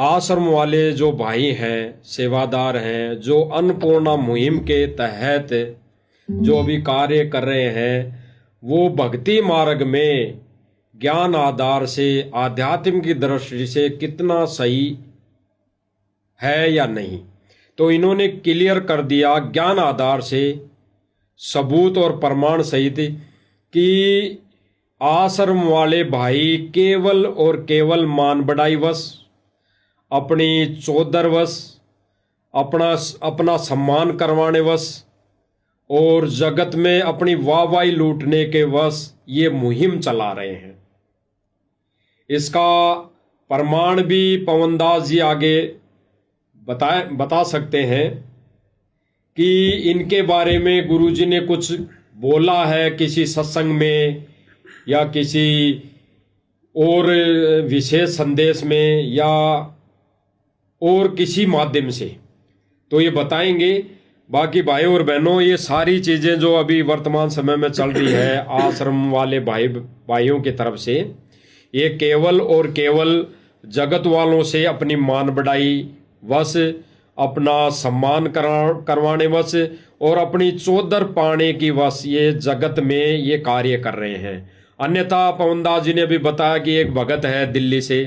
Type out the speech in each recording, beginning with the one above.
आश्रम वाले जो भाई हैं, सेवादार हैं, जो अन्नपूर्णा मुहिम के तहत जो अभी कार्य कर रहे हैं, वो भक्ति मार्ग में ज्ञान आधार से आध्यात्म की दृष्टि से कितना सही है या नहीं। तो इन्होंने क्लियर कर दिया ज्ञान आधार से, सबूत और प्रमाण सहित, कि आश्रम वाले भाई केवल और केवल मान बढ़ाई वश, अपनी चौधर वश, अपना सम्मान करवाने वश और जगत में अपनी वाहवाही लूटने के वश ये मुहिम चला रहे हैं। इसका प्रमाण भी पवनदास जी आगे बता सकते हैं कि इनके बारे में गुरुजी ने कुछ बोला है किसी सत्संग में या किसी और विशेष संदेश में या और किसी माध्यम से, तो ये बताएंगे। बाकी भाइयों और बहनों, ये सारी चीज़ें जो अभी वर्तमान समय में चल रही है आश्रम वाले भाइयों की तरफ से, ये केवल और केवल जगत वालों से अपनी मान बढ़ाई वश, अपना सम्मान करवाने वश और अपनी चौधर पाने की वश ये जगत में ये कार्य कर रहे हैं। अन्यथा पवनदास जी ने भी बताया कि एक भगत है दिल्ली से,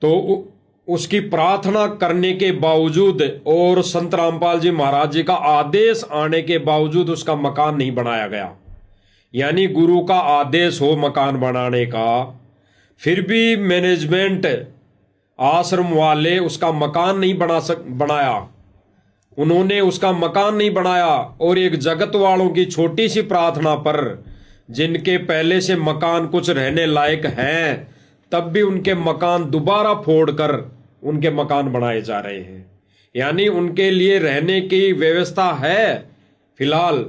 तो उसकी प्रार्थना करने के बावजूद और संत रामपाल जी महाराज जी का आदेश आने के बावजूद उसका मकान नहीं बनाया गया। यानी गुरु का आदेश हो मकान बनाने का, फिर भी मैनेजमेंट आश्रम वाले उसका मकान नहीं बनाया। उन्होंने उसका मकान नहीं बनाया और एक जगत वालों की छोटी सी प्रार्थना पर, जिनके पहले से मकान कुछ रहने लायक हैं, तब भी उनके मकान दोबारा फोड़कर उनके मकान बनाए जा रहे हैं। यानी उनके लिए रहने की व्यवस्था है, फिलहाल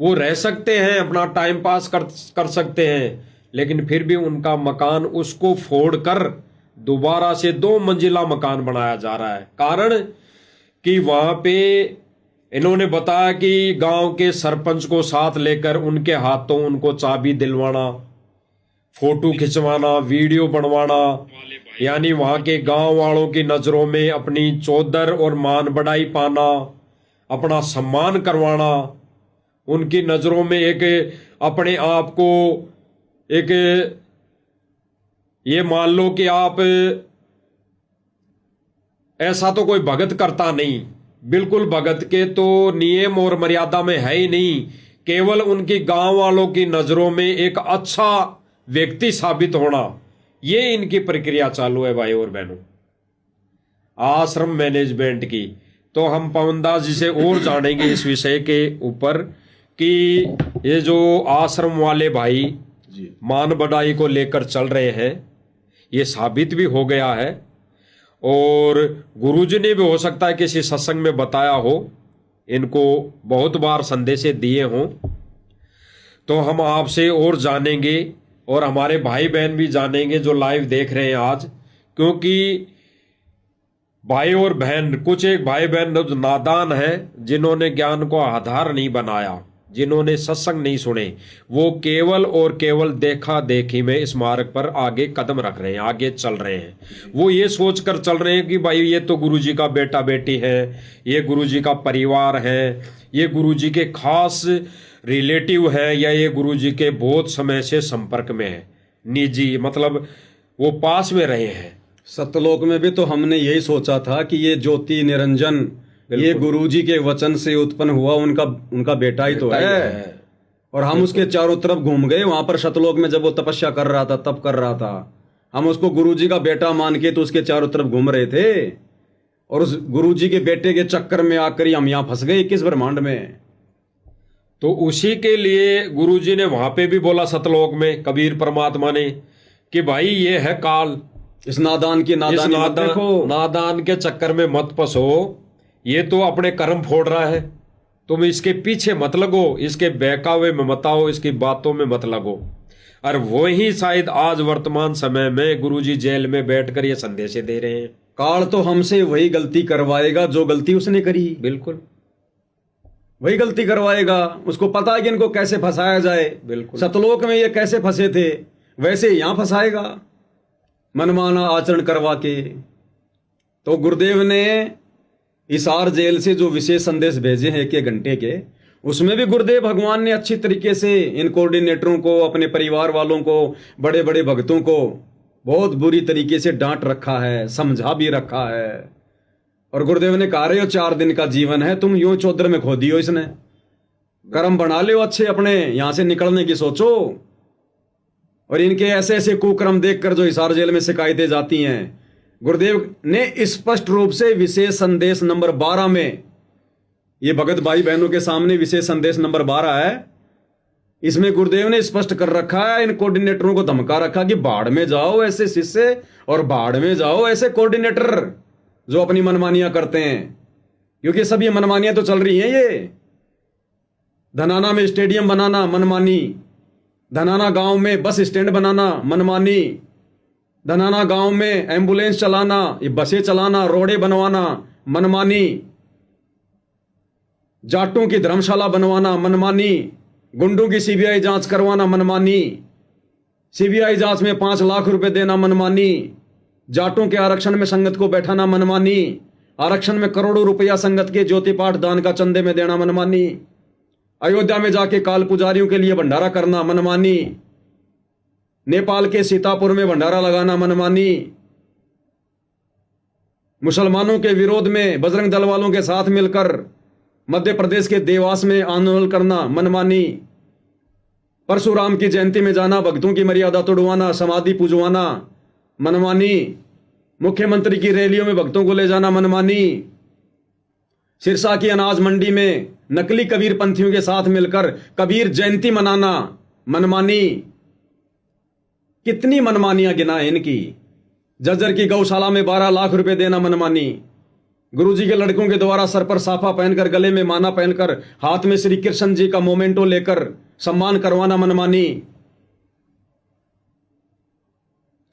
वो रह सकते हैं, अपना टाइम पास कर सकते हैं, लेकिन फिर भी उनका मकान उसको फोड़कर दोबारा से 2 मंजिला मकान बनाया जा रहा है। कारण कि वहां पे इन्होंने बताया कि गांव के सरपंच को साथ लेकर उनके हाथों उनको चाबी दिलवाना, फोटो खिंचवाना, वीडियो बनवाना, यानी वहां के गांव वालों की नजरों में अपनी चौधर और मान बढ़ाई पाना, अपना सम्मान करवाना, उनकी नजरों में एक अपने आप को एक ये मान लो कि आप ऐसा तो कोई भगत करता नहीं, बिल्कुल भगत के तो नियम और मर्यादा में है ही नहीं, केवल उनकी गांव वालों की नजरों में एक अच्छा व्यक्ति साबित होना, ये इनकी प्रक्रिया चालू है भाई और बहनों आश्रम मैनेजमेंट की। तो हम पवनदास जी से और जानेंगे इस विषय के ऊपर कि ये जो आश्रम वाले भाई मान बढ़ाई को लेकर चल रहे हैं, ये साबित भी हो गया है और गुरुजी ने भी हो सकता है किसी सत्संग में बताया हो, इनको बहुत बार संदेश दिए हों। तो हम आपसे और जानेंगे और हमारे भाई बहन भी जानेंगे जो लाइव देख रहे हैं आज, क्योंकि भाई और बहन, कुछ एक भाई बहन जो नादान हैं, जिन्होंने ज्ञान को आधार नहीं बनाया, जिन्होंने सत्संग नहीं सुने, वो केवल और केवल देखा देखी में इस मार्ग पर आगे कदम रख रहे हैं, आगे चल रहे हैं। वो ये सोचकर चल रहे हैं कि भाई ये तो गुरुजी का बेटा बेटी है, ये गुरुजी का परिवार है, ये गुरुजी के खास रिलेटिव है, या ये गुरुजी के बहुत समय से संपर्क में है, निजी, मतलब वो पास में रहे हैं। सतलोक में भी तो हमने यही सोचा था कि ये ज्योति निरंजन ये गुरुजी के वचन से उत्पन्न हुआ उनका बेटा ही तो है। और हम उसके चारों तरफ घूम गए, वहां पर सतलोक में जब वो तपस्या कर रहा था, तप कर रहा था, हम उसको गुरुजी का बेटा मान के तो उसके चारों तरफ घूम रहे थे, और उस गुरुजी के बेटे के चक्कर में आकर हम यहाँ फंस गए किस ब्रह्मांड में। तो उसी के लिए गुरुजी ने वहां पे भी बोला सतलोक में, कबीर परमात्मा ने, कि भाई ये है काल, इस नादान की नादान के चक्कर में मत फंसो, ये तो अपने कर्म फोड़ रहा है, तुम इसके पीछे मत लगो, इसके बहकावे में मत आओ, इसकी बातों में मत लगो। और वही शायद आज वर्तमान समय में गुरुजी जेल में बैठकर ये संदेश दे रहे हैं। काल तो हमसे वही गलती करवाएगा जो गलती उसने करी, बिल्कुल वही गलती करवाएगा। उसको पता है कि इनको कैसे फंसाया जाए, बिल्कुल सतलोक में ये कैसे फंसे थे, वैसे यहाँ फंसाएगा। मनमाना आचरण करवा के। तो गुरुदेव ने हिसार जेल से जो विशेष संदेश भेजे हैं 1 घंटे के, उसमें भी गुरुदेव भगवान ने अच्छी तरीके से इन कोऑर्डिनेटरों को, अपने परिवार वालों को, बड़े बड़े भक्तों को बहुत बुरी तरीके से डांट रखा है, समझा भी रखा है। और गुरुदेव ने कहा रहे हो 4 दिन का जीवन है, तुम यूं चौधर में खो दियो इसने, कर्म बना लो अच्छे अपने, यहां से निकलने की सोचो। और इनके ऐसे ऐसे कुकर्म देखकर जो हिसार जेल में शिकायतें जाती हैं, गुरुदेव ने स्पष्ट रूप से विशेष संदेश नंबर 12 में, ये भगत भाई बहनों के सामने विशेष संदेश नंबर 12 है, इसमें गुरुदेव ने स्पष्ट कर रखा है, इन कोऑर्डिनेटरों को धमका रखा कि बाढ़ में जाओ ऐसे शिष्य और बाढ़ में जाओ ऐसे कोऑर्डिनेटर जो अपनी मनमानियां करते हैं। क्योंकि सब ये मनमानियां तो चल रही हैं। ये धनाना में स्टेडियम बनाना मनमानी, धनाना गांव में बस स्टैंड बनाना मनमानी, धनाना गांव में एम्बुलेंस चलाना, ये बसें चलाना, रोडें बनवाना मनमानी, जाटों की धर्मशाला बनवाना मनमानी, गुंडों की सीबीआई जांच करवाना मनमानी, सीबीआई जांच में 5 लाख रुपए देना मनमानी, जाटों के आरक्षण में संगत को बैठाना मनमानी, आरक्षण में करोड़ों रुपया संगत के ज्योति पाठ दान का चंदे में देना मनमानी, अयोध्या में जाके काल पुजारियों के लिए भंडारा करना मनमानी, नेपाल के सीतापुर में भंडारा लगाना मनमानी, मुसलमानों के विरोध में बजरंग दल वालों के साथ मिलकर मध्य प्रदेश के देवास में आंदोलन करना मनमानी, परशुराम की जयंती में जाना, भक्तों की मर्यादा तोड़वाना, समाधि पूजवाना मनमानी, मुख्यमंत्री की रैलियों में भक्तों को ले जाना मनमानी, सिरसा की अनाज मंडी में नकली कबीर पंथियों के साथ मिलकर कबीर जयंती मनाना मनमानी। कितनी मनमानियां गिनाएं इनकी। जज्जर की गौशाला में 12 लाख रुपए देना मनमानी, गुरुजी के लड़कों के द्वारा सर पर साफा पहनकर, गले में माला पहनकर, हाथ में श्री कृष्ण जी का मोमेंटो लेकर सम्मान करवाना मनमानी,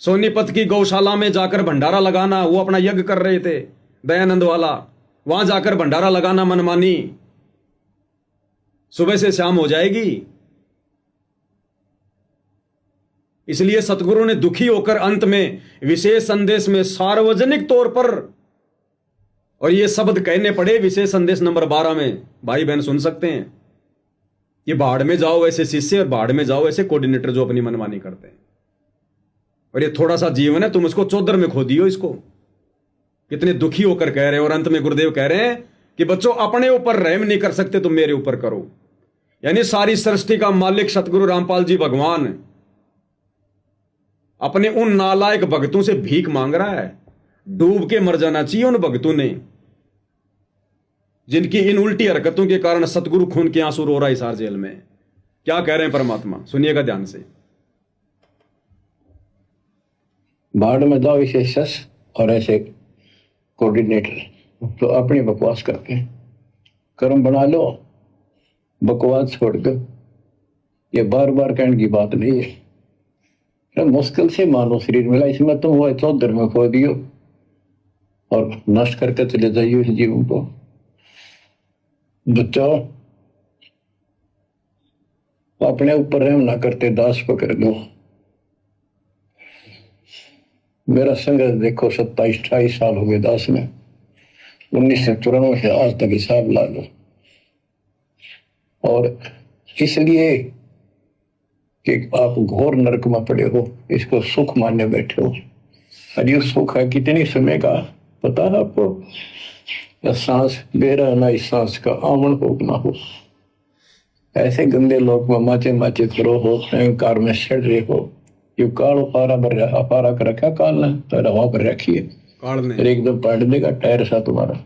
सोनीपत की गौशाला में जाकर भंडारा लगाना, वो अपना यज्ञ कर रहे थे दयानंद वाला, वहां जाकर भंडारा लगाना मनमानी। सुबह से शाम हो जाएगी। इसलिए सतगुरु ने दुखी होकर अंत में विशेष संदेश में सार्वजनिक तौर पर, और ये शब्द कहने पड़े विशेष संदेश नंबर 12 में, भाई बहन सुन सकते हैं, ये बाढ़ में जाओ ऐसे शिष्य और बाढ़ में जाओ ऐसे कोऑर्डिनेटर जो अपनी मनमानी करते हैं। और ये थोड़ा सा जीवन है, तुम इसको चौधर में खो दियो इसको। कितने दुखी होकर कह रहे हैं। और अंत में गुरुदेव कह रहे हैं कि बच्चों अपने ऊपर रहम नहीं कर सकते तुम मेरे ऊपर करो। यानी सारी सृष्टि का मालिक सतगुरु रामपाल जी भगवान अपने उन नालायक भक्तों से भीख मांग रहा है। डूब के मर जाना चाहिए उन भक्तों ने, जिनकी इन उल्टी हरकतों के कारण सतगुरु खून के आंसू रो रहा है हिसार जेल में। क्या कह रहे हैं परमात्मा, सुनिएगा ध्यान से। बाढ़ में जाओ इसे शस और ऐसे कोऑर्डिनेटर तो अपनी बकवास करके कर्म बना लो, बकवास छोड़कर। ये बार बार कहने की बात नहीं है। मुश्किल से मानो शरीर मिला, इसमें तुम वो चौधर में खो दियो और नष्ट करके चले जाइयो इस जीवन को। बच्चों अपने ऊपर रहम ना करते, दास पकड़ लो। मेरा संघर्ष देखो 27-28 साल हो गए दास में, 1994 से आज तक हिसाब ला लो। और इसलिए कि आप घोर नरक में पड़े हो, इसको सुख मानने बैठे हो। अरे सुख है कितनी समय का पता है आपको? या सांस बेरा ना, इस सांस का आवन हो ना हो। ऐसे गंदे लोग में माचे माचे करो हो, अहंकार में सड़ रहे हो। यू काल अपारा कर रखा काल ने, तो हवा पर रखिए, एकदम पलट देगा टायर सा तुम्हारा।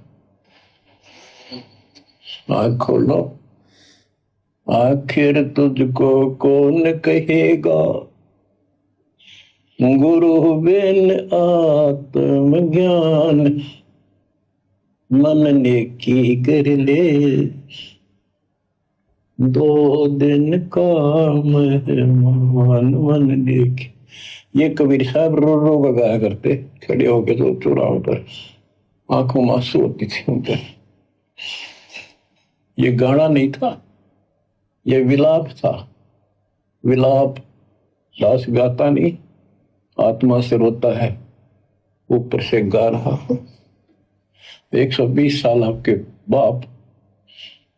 आँख खोल लो। आखिर तुझको कौन कहेगा गुरु बिन आत्मज्ञान, मन ने की कर ले 2 दिन का मेहमान, मन ने की। ये कबीर साहब रो रो कर गाया करते खड़े होके तो चौराहों पर, आंखों में आंसू होती थी उनके। ये गाना नहीं था, ये विलाप था। विलाप दास गाता नहीं, आत्मा से रोता है, ऊपर से गा रहा हूं। 120 साल आपके बाप,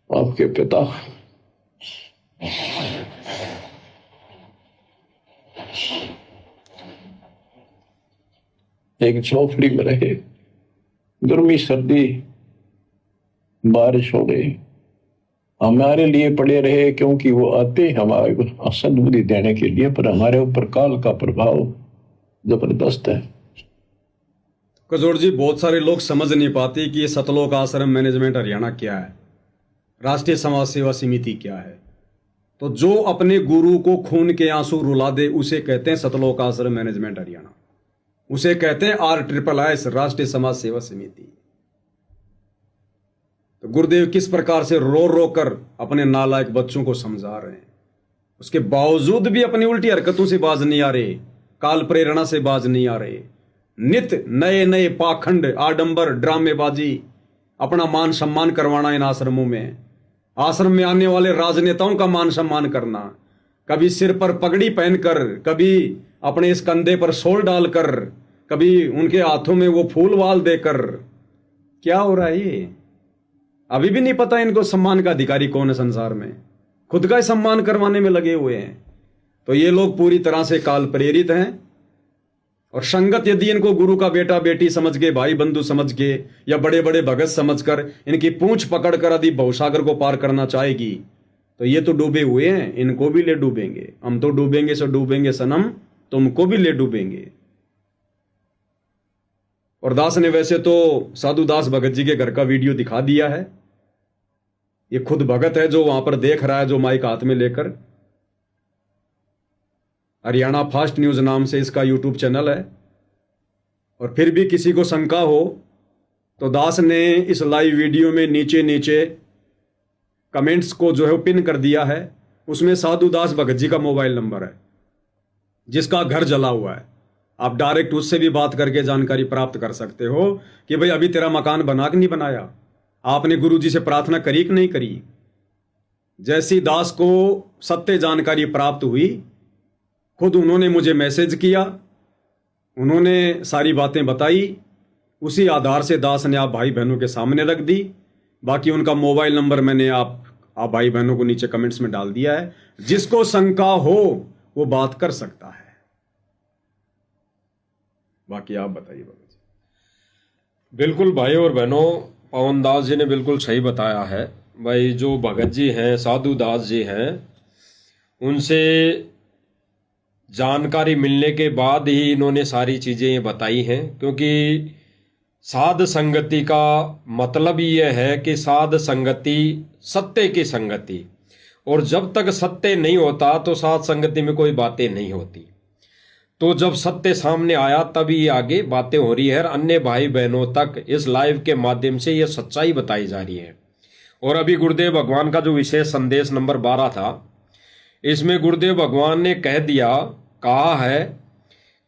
आपके पिता एक झोपड़ी में रहे, गर्मी सर्दी बारिश हो गई, हमारे लिए पड़े रहे, क्योंकि वो आते हमारे को सद्बुद्धि देने के लिए, पर हमारे ऊपर काल का प्रभाव जबरदस्त है। कजोड़ जी, बहुत सारे लोग समझ नहीं पाते कि ये सतलोक आश्रम मैनेजमेंट हरियाणा क्या है, राष्ट्रीय समाज सेवा समिति क्या है। तो जो अपने गुरु को खून के आंसू रुला दे उसे कहते हैं सतलोक आश्रम मैनेजमेंट हरियाणा, उसे कहते हैं RSSS, राष्ट्रीय समाज सेवा समिति। तो गुरुदेव किस प्रकार से रो रो कर अपने नालायक बच्चों को समझा रहे हैं, उसके बावजूद भी अपनी उल्टी हरकतों से बाज नहीं आ रहे, काल प्रेरणा से बाज नहीं आ रहे। नित नए नए पाखंड, आडंबर, ड्रामेबाजी, अपना मान सम्मान करवाना इन आश्रमों में, आश्रम में आने वाले राजनेताओं का मान सम्मान करना, कभी सिर पर पगड़ी पहनकर, कभी अपने इस कंधे पर शॉल डालकर, कभी उनके हाथों में वो फूल वाल देकर। क्या हो रहा है ये? अभी भी नहीं पता इनको सम्मान का अधिकारी कौन है संसार में, खुद का ही सम्मान करवाने में लगे हुए हैं। तो ये लोग पूरी तरह से काल प्रेरित हैं। और संगत यदि इनको गुरु का बेटा बेटी समझ के, भाई बंधु समझ के, या बड़े बड़े भगत समझकर इनकी पूंछ पकड़कर यदि भवसागर को पार करना चाहेगी, तो ये तो डूबे हुए हैं, इनको भी ले डूबेंगे। हम तो डूबेंगे सो डूबेंगे सनम, तुमको भी ले डूबेंगे। और दास ने वैसे तो साधु दास भगत जी के घर का वीडियो दिखा दिया है। ये खुद भगत है जो वहां पर देख रहा है, जो माइक हाथ में लेकर। हरियाणा फास्ट न्यूज नाम से इसका यूट्यूब चैनल है। और फिर भी किसी को शंका हो तो दास ने इस लाइव वीडियो में नीचे नीचे कमेंट्स को जो है वो पिन कर दिया है। उसमें साधु दास भगत जी का मोबाइल नंबर है, जिसका घर जला हुआ है। आप डायरेक्ट उससे भी बात करके जानकारी प्राप्त कर सकते हो कि भाई अभी तेरा मकान बना कि नहीं बनाया, आपने गुरु जी से प्रार्थना करी कि नहीं करी। जैसी दास को सत्य जानकारी प्राप्त हुई, खुद उन्होंने मुझे मैसेज किया, उन्होंने सारी बातें बताई। उसी आधार से दास ने आप भाई बहनों के सामने रख दी। बाकी उनका मोबाइल नंबर मैंने आप भाई बहनों को नीचे कमेंट्स में डाल दिया है। जिसको शंका हो वो बात कर सकता है। बाकी आप बताइए बाबा जी। बिल्कुल भाई और बहनों, पवन दास जी ने बिल्कुल सही बताया है। भाई जो भगत जी हैं, साधु दास जी हैं, उनसे जानकारी मिलने के बाद ही इन्होंने सारी चीज़ें बताई हैं। क्योंकि साध संगति का मतलब ये है कि साध संगति सत्य की संगति, और जब तक सत्य नहीं होता तो साध संगति में कोई बातें नहीं होती। तो जब सत्य सामने आया तभी आगे बातें हो रही है। अन्य भाई बहनों तक इस लाइव के माध्यम से ये सच्चाई बताई जा रही है। और अभी गुरुदेव भगवान का जो विशेष संदेश नंबर 12 था, इसमें गुरुदेव भगवान ने कहा है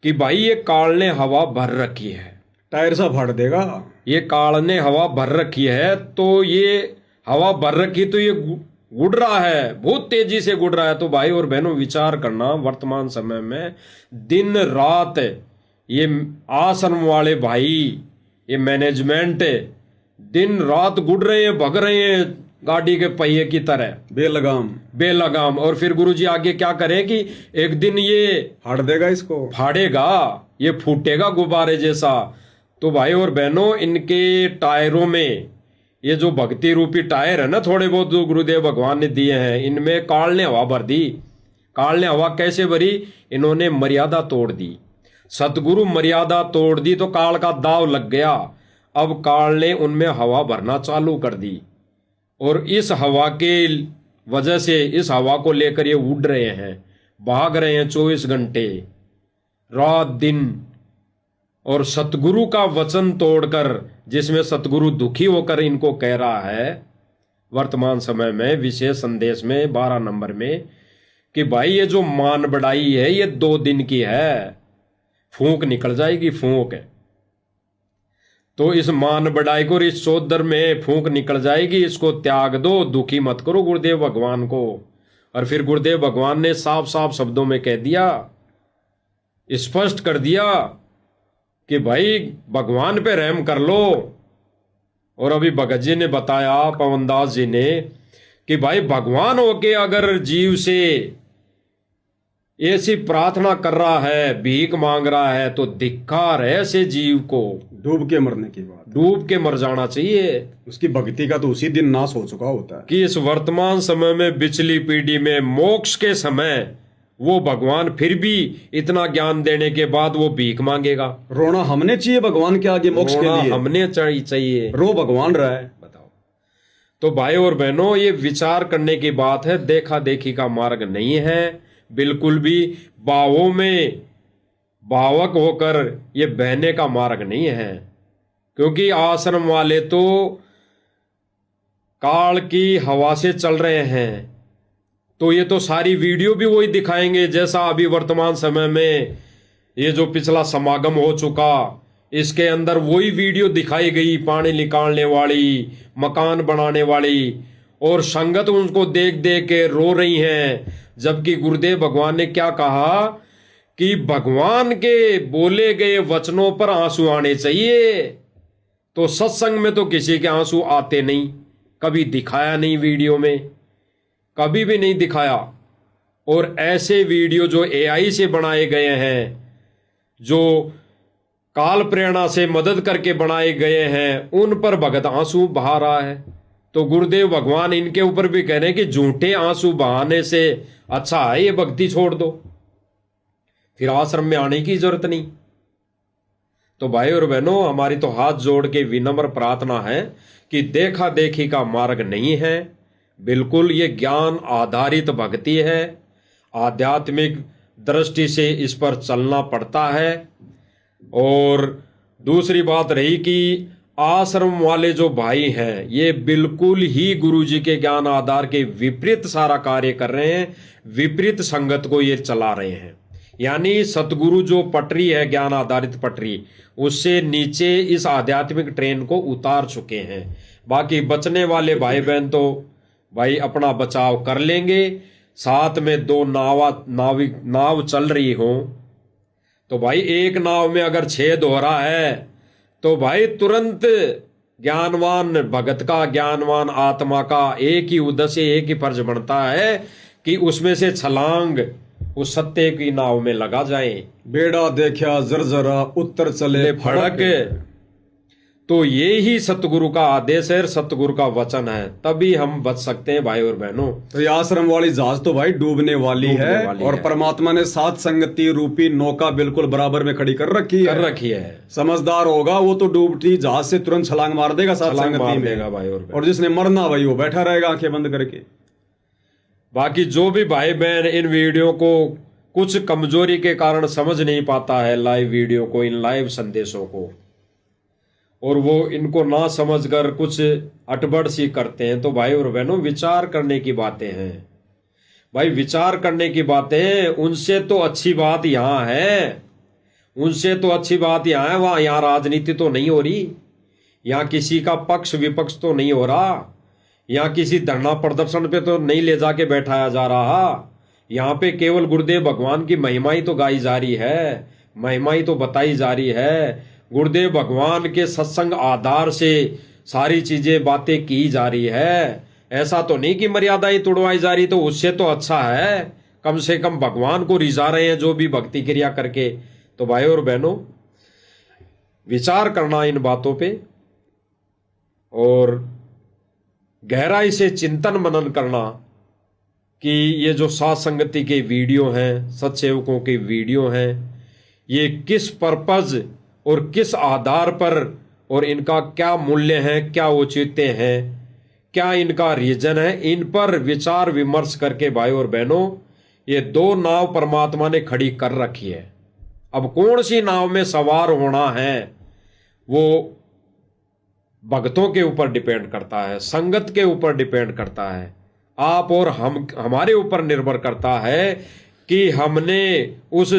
कि भाई ये काल ने हवा भर रखी है, टायर सा फाड़ देगा। ये काल ने हवा भर रखी है, तो ये हवा भर रखी तो ये गुड़ रहा है, बहुत तेजी से गुड़ रहा है। तो भाई और बहनों विचार करना, वर्तमान समय में दिन रात ये आश्रम वाले भाई, ये मैनेजमेंट दिन रात गुड़ रहे हैं, भग रहे हैं गाड़ी के पहिए की तरह, बेलगाम। और फिर गुरुजी आगे क्या करें कि एक दिन ये फाड़ देगा, इसको फाड़ेगा, ये फूटेगा गुब्बारे जैसा। तो भाई और बहनों, इनके टायरों में ये जो भक्ति रूपी टायर है ना, थोड़े बहुत जो गुरुदेव भगवान ने दिए हैं, इनमें काल ने हवा भर दी। काल ने हवा कैसे भरी? इन्होंने मर्यादा तोड़ दी। सतगुरु मर्यादा तोड़ दी तो काल का दाव लग गया। अब काल ने उनमें हवा भरना चालू कर दी, और इस हवा के वजह से, इस हवा को लेकर ये उड़ रहे हैं, भाग रहे हैं 24 घंटे रात दिन। और सतगुरु का वचन तोड़कर, जिसमें सतगुरु दुखी होकर इनको कह रहा है वर्तमान समय में विशेष संदेश में 12 नंबर में कि भाई ये जो मान बढ़ाई है ये 2 दिन की है, फूंक निकल जाएगी, फूंक है। तो इस मान बढ़ाई को, इस चौधर में फूंक निकल जाएगी, इसको त्याग दो, दुखी मत करो गुरुदेव भगवान को। और फिर गुरुदेव भगवान ने साफ साफ शब्दों में कह दिया, स्पष्ट कर दिया कि भाई भगवान पे रहम कर लो। और अभी भगत जी ने बताया, पवनदास जी ने, कि भाई भगवान होके अगर जीव से ऐसी प्रार्थना कर रहा है, भीख मांग रहा है, तो धिक्कार है ऐसे जीव को। डूब के मरने की बात, डूब के मर जाना चाहिए। उसकी भक्ति का तो उसी दिन नाश हो चुका होता है। कि इस वर्तमान समय में, पिछली पीढ़ी में, मोक्ष के समय वो भगवान फिर भी इतना ज्ञान देने के बाद वो भीख मांगेगा। रोना हमने चाहिए भगवान के आगे मोक्ष के लिए, हमने चाहिए। रो भगवान रहा है। बताओ। तो भाई और बहनों, ये विचार करने की बात है, देखा देखी का मार्ग नहीं है बिल्कुल भी। भावों में भावक होकर ये बहने का मार्ग नहीं है। क्योंकि आश्रम वाले तो काल की हवा से चल रहे हैं, तो ये तो सारी वीडियो भी वही दिखाएंगे जैसा अभी वर्तमान समय में ये जो पिछला समागम हो चुका, इसके अंदर वही वीडियो दिखाई गई, पानी निकालने वाली, मकान बनाने वाली, और संगत उनको देख देख के रो रही हैं। जबकि गुरुदेव भगवान ने क्या कहा कि भगवान के बोले गए वचनों पर आंसू आने चाहिए। तो सत्संग में तो किसी के आंसू आते नहीं, कभी दिखाया नहीं वीडियो में, कभी भी नहीं दिखाया। और ऐसे वीडियो जो एआई से बनाए गए हैं, जो काल प्रेरणा से मदद करके बनाए गए हैं, उन पर भगत आंसू बहा रहा है। तो गुरुदेव भगवान इनके ऊपर भी कह रहे हैं कि झूठे आंसू बहाने से अच्छा है ये भक्ति छोड़ दो, फिर आश्रम में आने की जरूरत नहीं। तो भाई और बहनों, हमारी तो हाथ जोड़ के विनम्र प्रार्थना है कि देखा देखी का मार्ग नहीं है बिल्कुल। ये ज्ञान आधारित भक्ति है, आध्यात्मिक दृष्टि से इस पर चलना पड़ता है। और दूसरी बात रही कि आश्रम वाले जो भाई हैं, ये बिल्कुल ही गुरु जी के ज्ञान आधार के विपरीत सारा कार्य कर रहे हैं, विपरीत संगत को ये चला रहे हैं। यानी सतगुरु जो पटरी है, ज्ञान आधारित पटरी, उससे नीचे इस आध्यात्मिक ट्रेन को उतार चुके हैं। बाकी बचने वाले भाई बहन तो भाई अपना बचाव कर लेंगे। साथ में दो नाव चल रही हो, तो भाई एक नाव में अगर छेद हो रहा है तो भाई तुरंत ज्ञानवान भगत का, ज्ञानवान आत्मा का एक ही उद्देश्य, एक ही फर्ज बनता है कि उसमें से छलांग उस सत्य की नाव में लगा जाए। बेड़ा देखा जरजरा उत्तर चले फड़क। तो ये ही सतगुरु का आदेश है, सतगुरु का वचन है, तभी हम बच सकते हैं भाई और बहनों। तो ये आश्रम वाली जहाज तो भाई डूबने वाली है, और परमात्मा ने सात संगति रूपी नौका बिल्कुल बराबर में खड़ी कर रखी है। समझदार होगा वो तो डूबती जहाज से तुरंत छलांग मार देगा सात संगति में भाई, और जिसने मरना भाई वो बैठा रहेगा आंखें बंद करके। बाकी जो भी भाई बहन इन वीडियो को कुछ कमजोरी के कारण समझ नहीं पाता है, लाइव वीडियो को, इन लाइव संदेशों को, और वो इनको ना समझकर कुछ अटबड़ सी करते हैं, तो भाई और बहनों विचार करने की बातें हैं। भाई विचार करने की बातें, उनसे तो अच्छी बात यहाँ है, उनसे तो अच्छी बात यहाँ है, वहां यहाँ राजनीति तो नहीं हो रही, यहाँ किसी का पक्ष विपक्ष तो नहीं हो रहा, यहाँ किसी धरना प्रदर्शन पे तो नहीं ले जाके बैठाया जा रहा। यहाँ पे केवल गुरुदेव भगवान की महिमा ही तो गाई जा रही है, महिमा ही तो बताई जा रही है। गुरुदेव भगवान के सत्संग आधार से सारी चीजें बातें की जा रही है। ऐसा तो नहीं कि मर्यादाएं तोड़वाई जा रही, तो उससे तो अच्छा है, कम से कम भगवान को रिझा रहे हैं जो भी भक्ति क्रिया करके। तो भाई और बहनों विचार करना इन बातों पे, और गहराई से चिंतन मनन करना कि ये जो साथ संगति के वीडियो हैं, सत्सेवकों के वीडियो हैं, ये किस पर्पज और किस आधार पर, और इनका क्या मूल्य है, क्या औचित्य है, क्या इनका रीजन है, इन पर विचार विमर्श करके भाई और बहनों ये दो नाव परमात्मा ने खड़ी कर रखी है। अब कौन सी नाव में सवार होना है वो भक्तों के ऊपर डिपेंड करता है, संगत के ऊपर डिपेंड करता है, आप और हमारे ऊपर निर्भर करता है कि हमने उस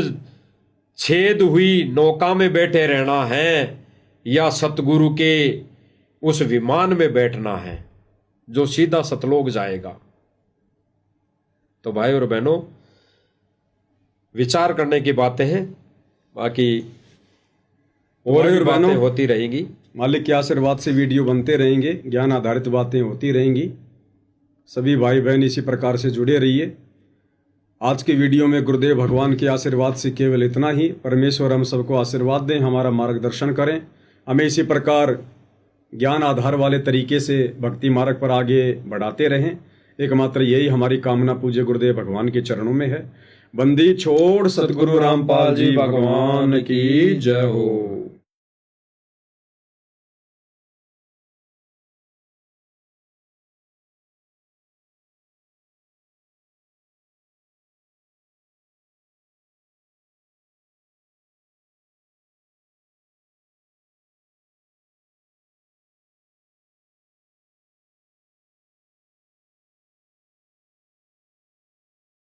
छेद हुई नौका में बैठे रहना है या सतगुरु के उस विमान में बैठना है जो सीधा सतलोक जाएगा। तो भाई और बहनों विचार करने की बातें हैं, बाकी और भाई भी और बातें बहनों, होती रहेगी। मालिक के आशीर्वाद से वीडियो बनते रहेंगे, ज्ञान आधारित बातें होती रहेंगी। सभी भाई बहन इसी प्रकार से जुड़े रहिए। आज की वीडियो में गुरुदेव भगवान के आशीर्वाद से केवल इतना ही। परमेश्वर हम सबको आशीर्वाद दें, हमारा मार्गदर्शन करें, हमें इसी प्रकार ज्ञान आधार वाले तरीके से भक्ति मार्ग पर आगे बढ़ाते रहें। एकमात्र यही हमारी कामना पूज्य गुरुदेव भगवान के चरणों में है। बंदी छोड़ सतगुरु रामपाल जी भगवान की जय हो।